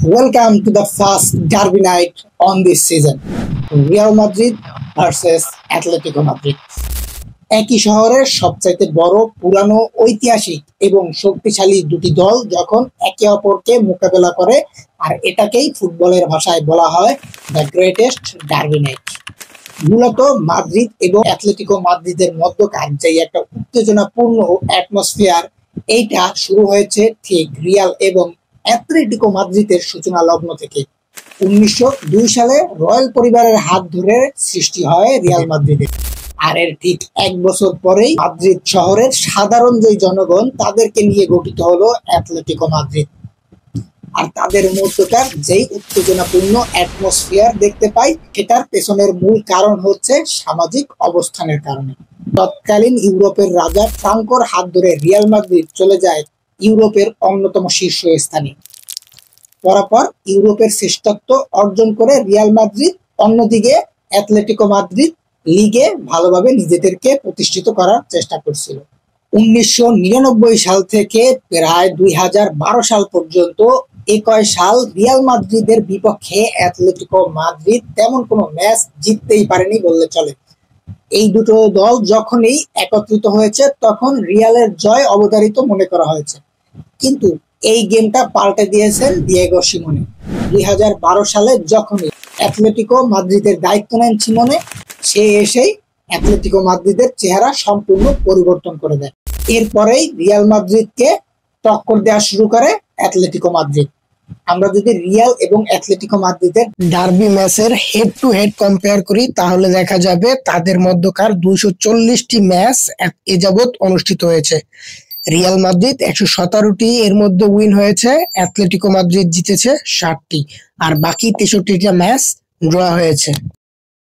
Welcome to the first derby night on this season. Real Madrid versus Atletico Madrid. একই শহরের সবচাইতে বড়, পুরানো, ঐতিহাসিক এবং শক্তিশালী দুটি দল যখন একে অপরকে মোকাবেলা করে, আর এটাকেই ফুটবলের ভাষায় বলা হয় দ্য গ্রেটেস্ট ডার্বি নাইট। মূলত মাদ্রিদ এবং অ্যাটলেটিকো মাদ্রিদের মধ্যকার যে একটা উত্তেজনাপূর্ণ অ্যাটমসফিয়ার, এইটা শুরু হয়েছে ঠিক রিয়াল এবং অ্যাটলেটিকো মাদ্রিদের সূচনা লগ্ন থেকে। 1902 সালে রয়্যাল পরিবারের হাত ধরে সৃষ্টি হয় রিয়াল মাদ্রিদের। আর এর ঠিক এক বছর পরেই মাদ্রিদ শহরের সাধারণ যে জনগণ, তাদেরকে নিয়ে গঠিত হলো অ্যাটলেটিকো মাদ্রিদ। আর তাদের মধ্যকার যেই উত্তেজনাপূর্ণ অ্যাটমসফিয়ার দেখতে পাই, সেটার পেছনের মূল কারণ হচ্ছে সামাজিক অবস্থানের কারণে। তৎকালীন ইউরোপের রাজা ফ্রাঙ্কোর হাত ধরে রিয়াল মাদ্রিদ চলে যায় ইউরোপের অন্যতম শীর্ষস্থানে। পরপর ইউরোপের শ্রেষ্ঠত্ব অর্জন করে রিয়াল মাদ্রিদ, অন্যদিকে অ্যাটলেটিকো মাদ্রিদ লিগে ভালোভাবে নিজেদেরকে প্রতিষ্ঠিত করার চেষ্টা করছিল। 1999 সাল থেকে প্রায় 2012 সাল পর্যন্ত 21 সাল রিয়াল মাদ্রিদের বিপক্ষে অ্যাটলেটিকো মাদ্রিদ তেমন কোনো ম্যাচ জিততেই পারেনি বললে চলে। এই দুটো দল যখনই একত্রিত হয়েছে, তখন রিয়ালের জয় অবধারিত মনে করা হয়েছে। কিন্তু এই গেমটা পাল্টে দিয়েছেন দিয়েগো সিমোনে। 2012 সালে যখনই অ্যাটলেটিকো মাদ্রিদের দায়িত্ব নেন সিমোনে, সে এসেই অ্যাটলেটিকো মাদ্রিদের চেহারা সম্পূর্ণ পরিবর্তন করে দেয়। এরপরেই রিয়াল মাদ্রিদকে টক্কর দেওয়া শুরু করে অ্যাটলেটিকো মাদ্রিদ। আমরা যদি রিয়াল এবং অ্যাটলেটিকো মাদ্রিদের ডার্বি ম্যাচের হেড টু হেড কম্পেয়ার করি, তাহলে দেখা যাবে তাদের মধ্যকার 240টি ম্যাচ এ যাবৎ অনুষ্ঠিত হয়েছে। রিয়াল মাদ্রিদ 117টি এর মধ্যে উইন হয়েছে, অ্যাটলেটিকো মাদ্রিদ জিতেছে 60টি, আর বাকি 63টা ম্যাচ ড্র হয়েছে।